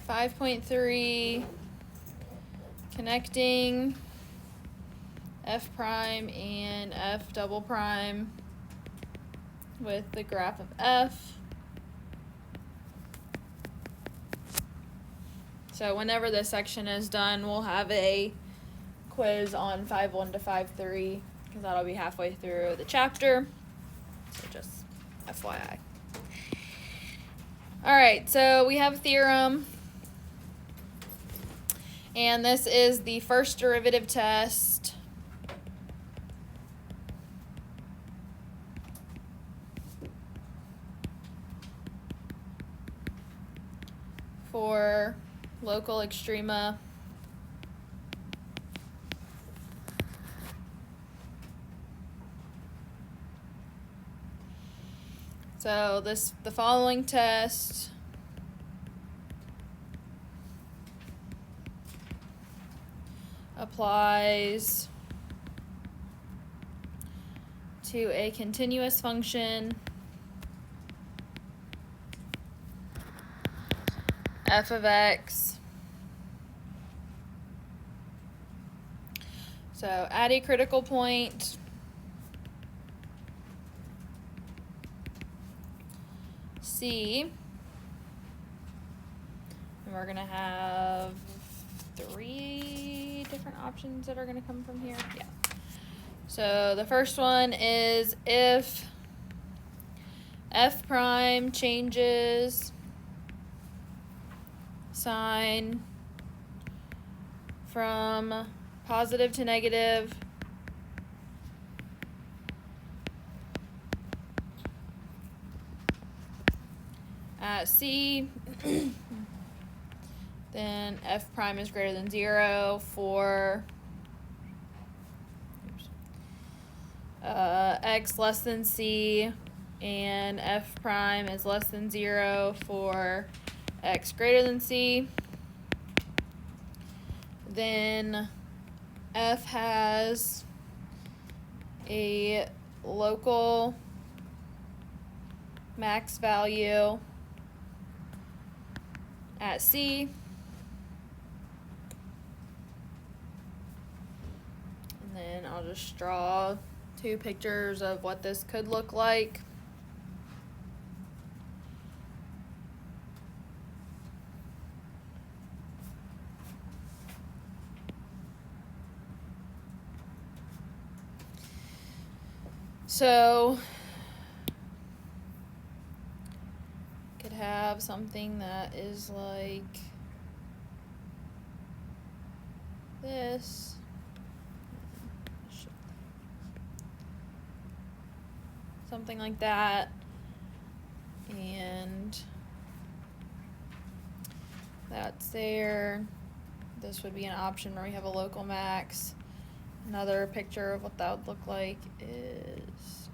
5.3, connecting f prime and f double prime with the graph of f. So whenever this section is done, we'll have a quiz on 5.1 to 5.3 because that'll be halfway through the chapter. So just FYI. All right, so we have a theorem. And this is the first derivative test. For local extrema. So the following test applies to a continuous function f of x. So at a critical point, C, and we're going to have 3 different options that are going to come from here. Yeah. So the first one is if f prime changes sign from positive to negative at C, then f prime is greater than 0 for x less than C, and f prime is less than 0 for x greater than C. Then f has a local max value at C. And then I'll just draw 2 pictures of what this could look like. So could have something that is like this. Something like that. And that's there. This would be an option where we have a local max. Another picture of what that would look like is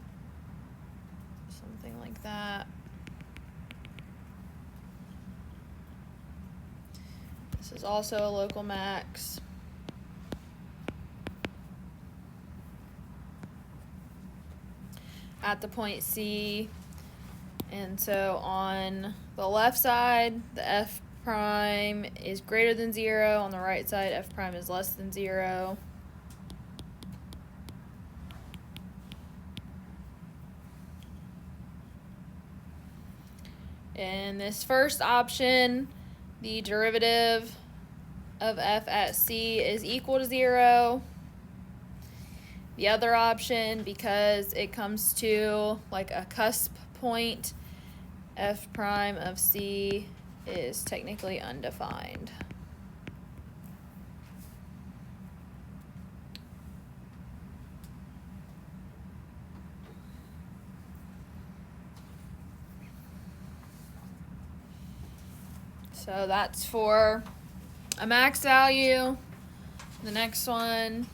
something like that. This is also a local max. At the point C. And so on the left side, the f prime is greater than 0. On the right side, f prime is less than 0. In this first option, the derivative of f at C is equal to 0. The other option, because it comes to like a cusp point, f prime of C is technically undefined. So that's for a max value. The next one,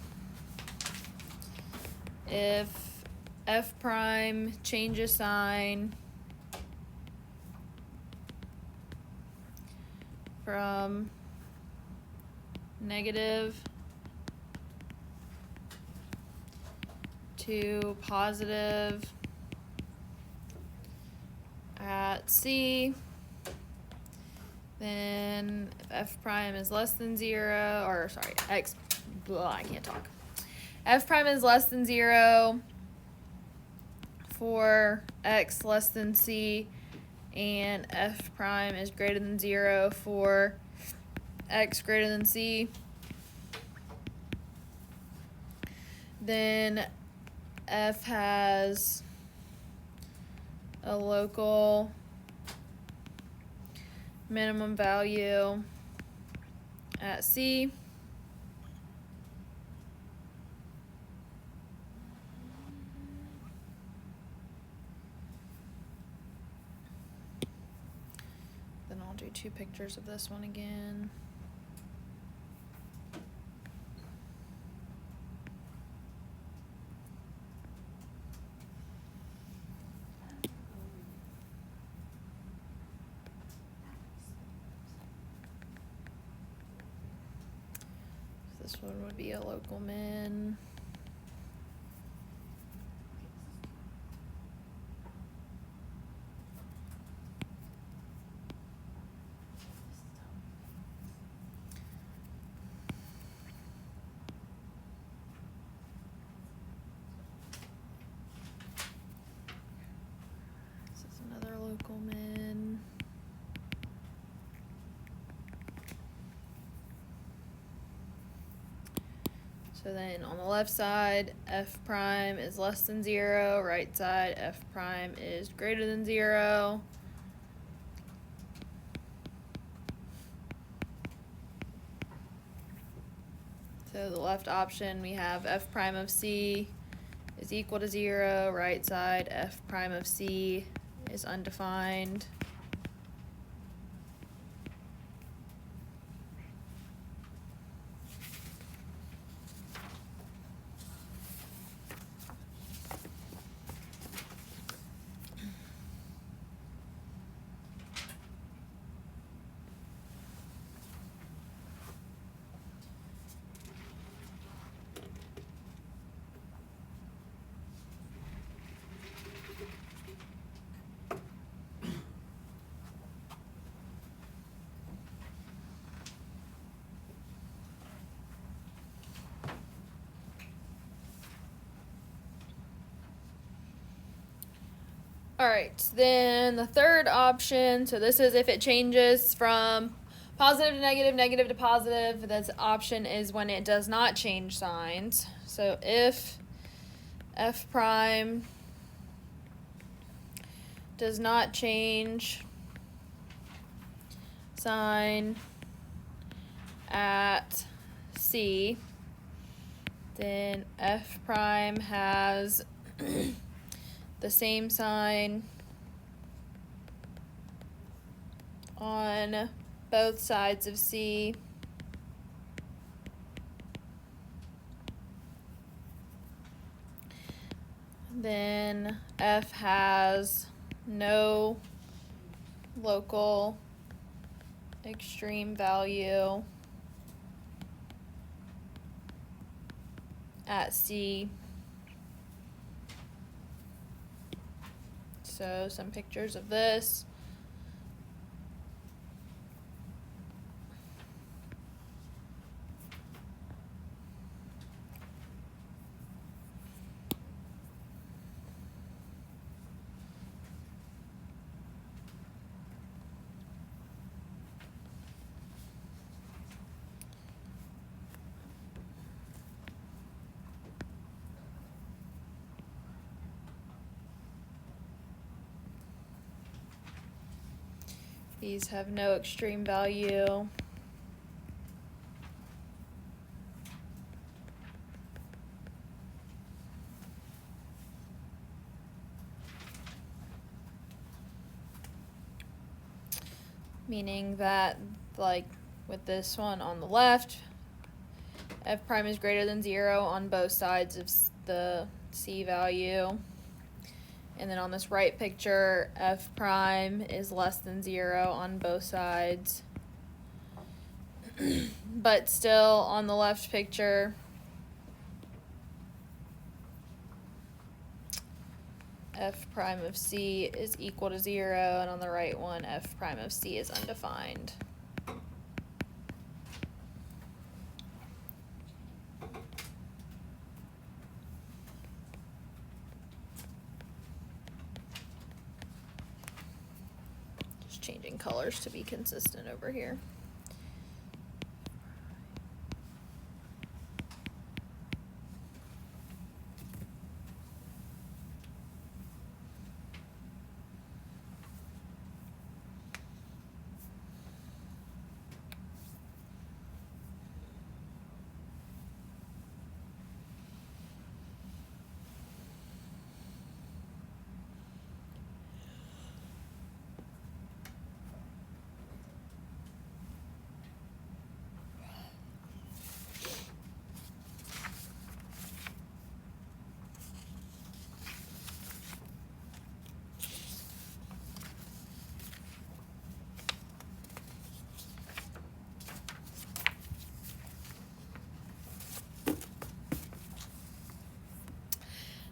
if f prime changes sign from negative to positive at C, Then if f prime is less than 0, or sorry, x, blah, I can't talk. F prime is less than 0 for x less than c, and f prime is greater than 0 for x greater than c, then f has a local minimum value at c, then I'll do 2 pictures of this one again. This one would be a local min. This is another local min. So then on the left side, f prime is less than 0. Right side, f prime is greater than 0. So the left option, we have f prime of c is equal to 0. Right side, f prime of c is undefined. Alright, then the third option, so this is if it changes from positive to negative, negative to positive. This option is when it does not change signs. So if f prime does not change sign at c, then f prime has the same sign on both sides of c, then f has no local extreme value at c. So some pictures of this. These have no extreme value. Meaning that, like with this one on the left, f prime is greater than 0 on both sides of the c value. And then on this right picture, f prime is less than 0 on both sides. But still, on the left picture, f prime of c is equal to 0, and on the right one, f prime of c is undefined. changing colors to be consistent over here.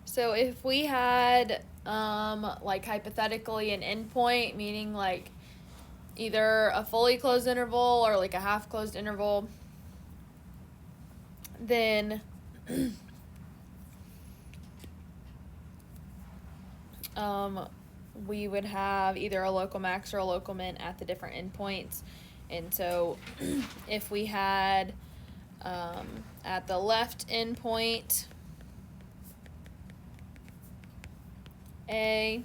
So if we had, like hypothetically an endpoint, meaning like either a fully closed interval or like a half closed interval, then we would have either a local max or a local min at the different endpoints. And so if we had at the left endpoint A,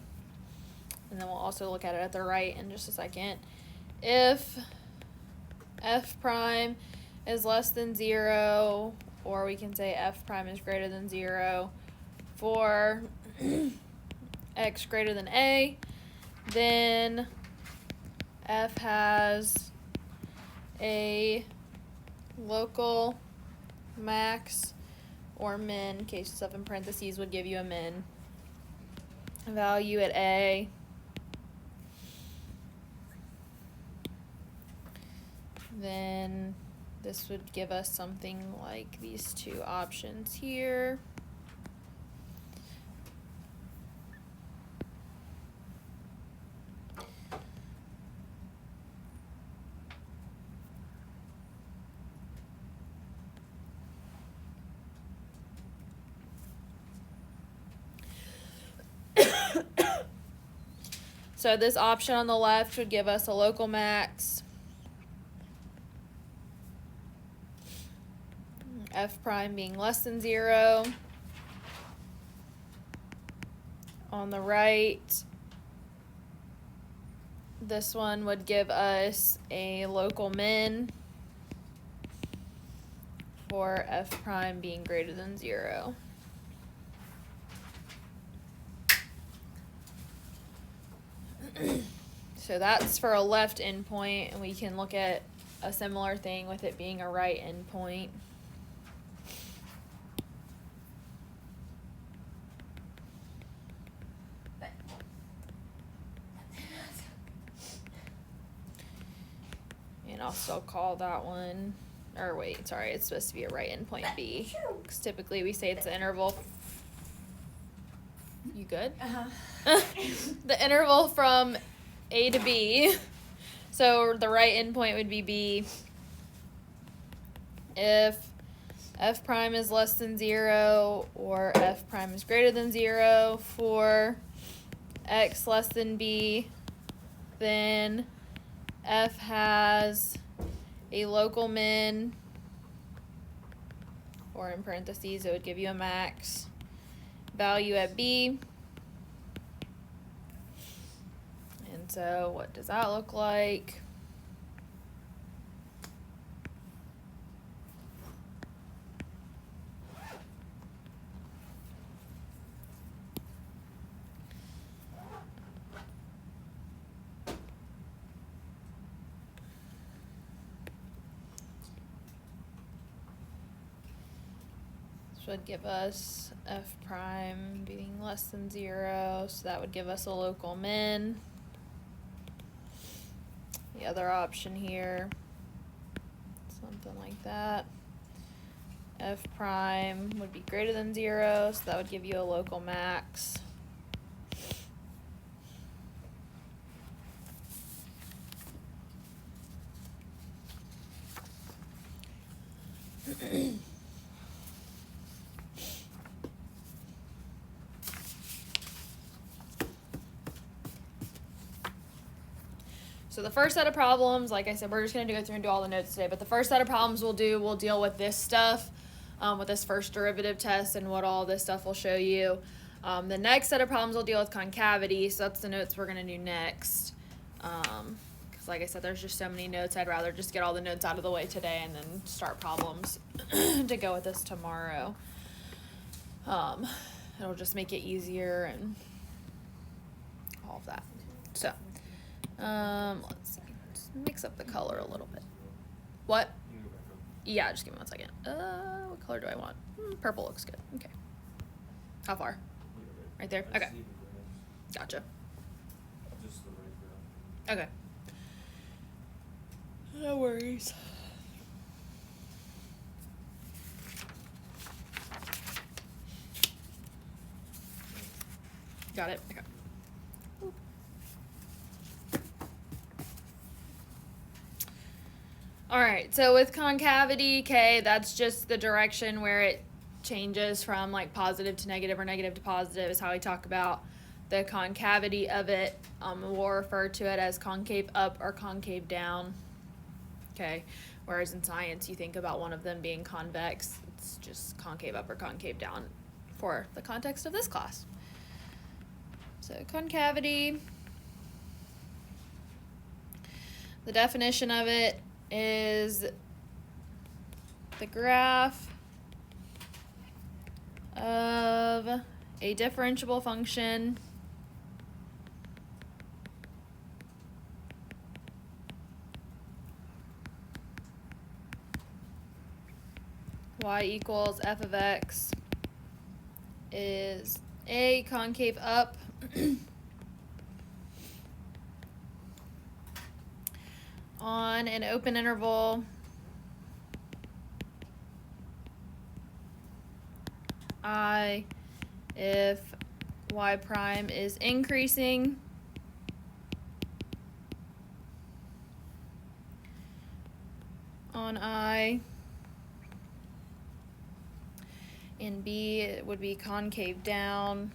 and then we'll also look at it at the right in just a second. If f prime is less than 0, or we can say f prime is greater than 0 for x greater than a, then f has a local max or min, case stuff in parentheses would give you a min value at a, then this would give us something like these two options here. So this option on the left would give us a local max, f prime being less than 0. On the right, this one would give us a local min for f prime being greater than 0. So that's for a left endpoint, and we can look at a similar thing with it being a right endpoint. And I'll still call that one, or wait, sorry, it's supposed to be a right endpoint B, because typically we say it's the interval. You good? Uh-huh. The interval from A to B. So the right endpoint would be B. If f prime is less than 0 or f prime is greater than 0 for x less than b, then f has a local min, or in parentheses it would give you a max value at b. And so what does that look like? Would give us f prime being less than 0, so that would give us a local min. The other option here, something like that. F prime would be greater than 0, so that would give you a local max. So the first set of problems, like I said, we're just going to go through and do all the notes today, but the first set of problems we'll deal with this stuff, with this first derivative test and what all this stuff will show you. The next set of problems we'll deal with concavity, so that's the notes we're going to do next. Because like I said, there's just so many notes, I'd rather just get all the notes out of the way today and then start problems to go with this tomorrow. It'll just make it easier and all of that. So, let's see. Just mix up the color a little bit. What? Yeah, just give me 1 second. What color do I want? Purple looks good. Okay. How far? Right there? Okay. Gotcha. Okay. No worries. Got it? Okay. Alright, so with concavity, okay, that's just the direction where it changes from like positive to negative or negative to positive is how we talk about the concavity of it. We'll refer to it as concave up or concave down. Okay, whereas in science you think about one of them being convex, it's just concave up or concave down for the context of this class. So concavity, the definition of it is the graph of a differentiable function y equals f of x is a concave up on an open interval I if y prime is increasing on I, and B it would be concave down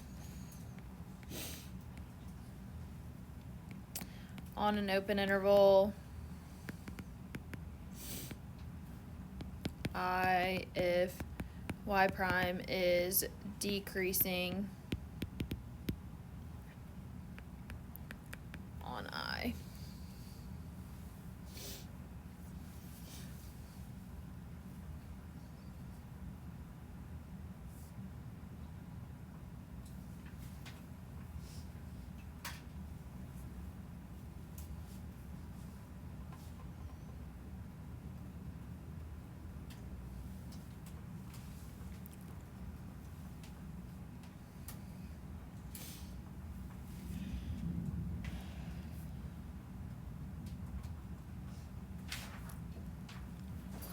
on an open interval I if y prime is decreasing on I.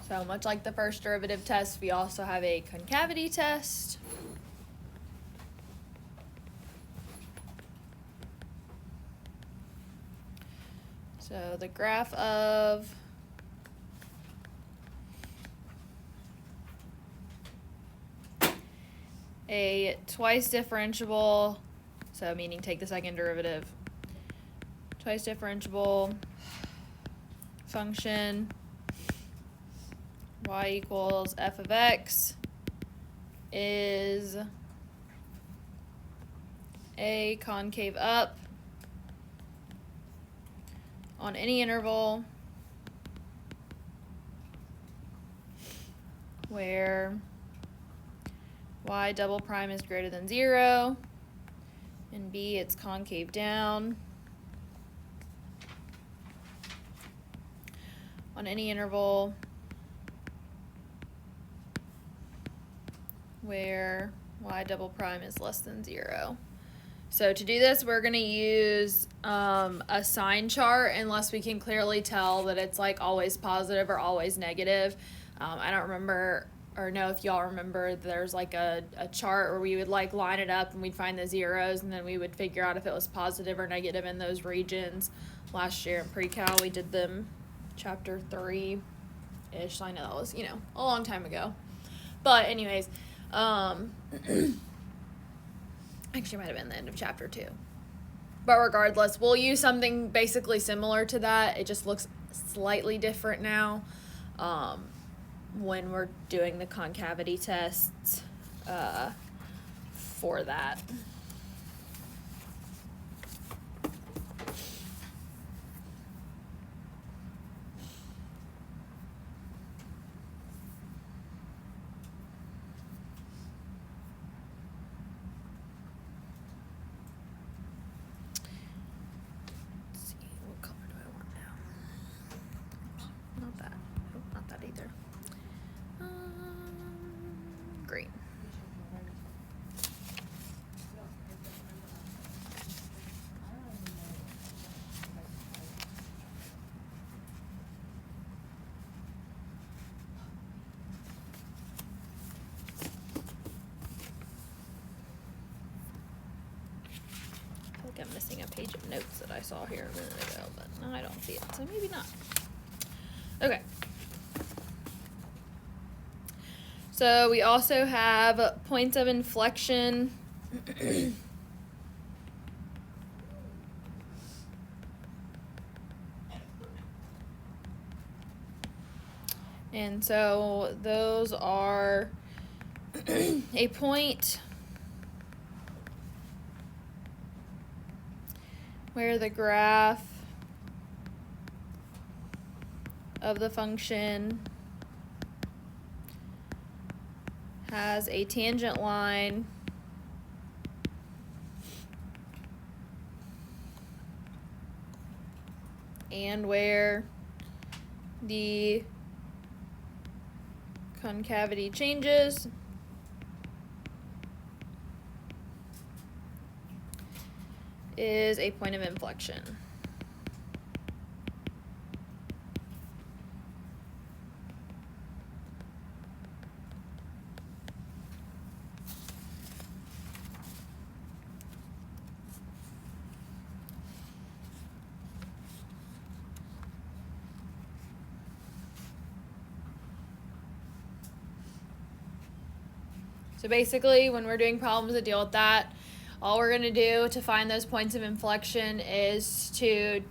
So much like the first derivative test, we also have a concavity test. So the graph of a twice differentiable, so meaning take the second derivative, twice differentiable function y equals f of x is a concave up on any interval where y double prime is greater than 0, and B it's concave down on any interval where y double prime is less than 0. So to do this, we're going to use a sign chart unless we can clearly tell that it's like always positive or always negative. I don't remember or know if y'all remember there's like a chart where we would like line it up and we'd find the zeros and then we would figure out if it was positive or negative in those regions. Last year in pre-cal we did them chapter 3-ish. So I know that was, a long time ago. But anyways, actually, it might have been the end of chapter 2. But regardless, we'll use something basically similar to that. It just looks slightly different now when we're doing the concavity tests for that. Green. I feel like I'm missing a page of notes that I saw here a minute ago, but no, I don't see it, so maybe not. Okay. So we also have points of inflection. And so those are a point where the graph of the function has a tangent line and where the concavity changes is a point of inflection. So basically, when we're doing problems that deal with that, all we're going to do to find those points of inflection is to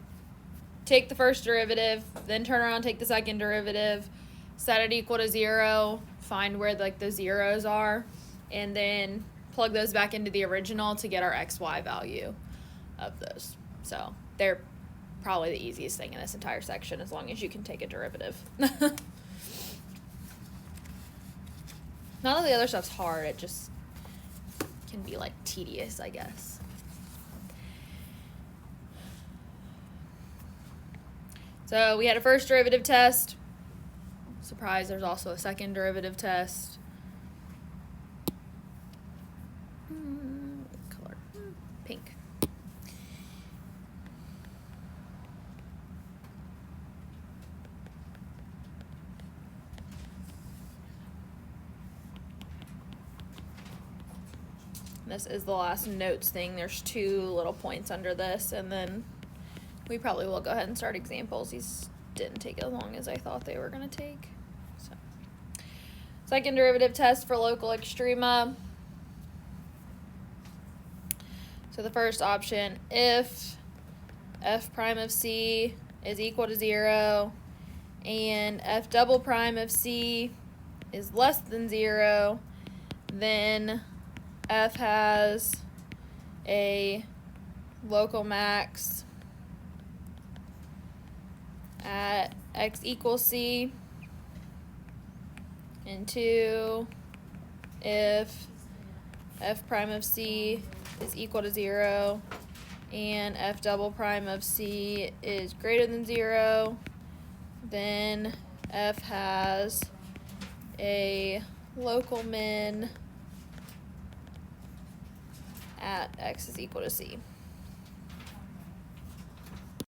take the first derivative, then turn around and take the second derivative, set it equal to 0, find where like the zeros are, and then plug those back into the original to get our xy value of those. So they're probably the easiest thing in this entire section, as long as you can take a derivative. None of the other stuff's hard, it just can be like tedious, I guess. So we had a first derivative test. Surprise, there's also a second derivative test. Color, pink. This is the last notes thing. There's 2 little points under this, and then we probably will go ahead and start examples. These didn't take as long as I thought they were going to take. So, second derivative test for local extrema. So the first option, if f prime of c is equal to 0 and f double prime of c is less than 0, then f has a local max at x equals c, and 2, if f prime of c is equal to 0 and f double prime of c is greater than 0, then f has a local min at x is equal to c.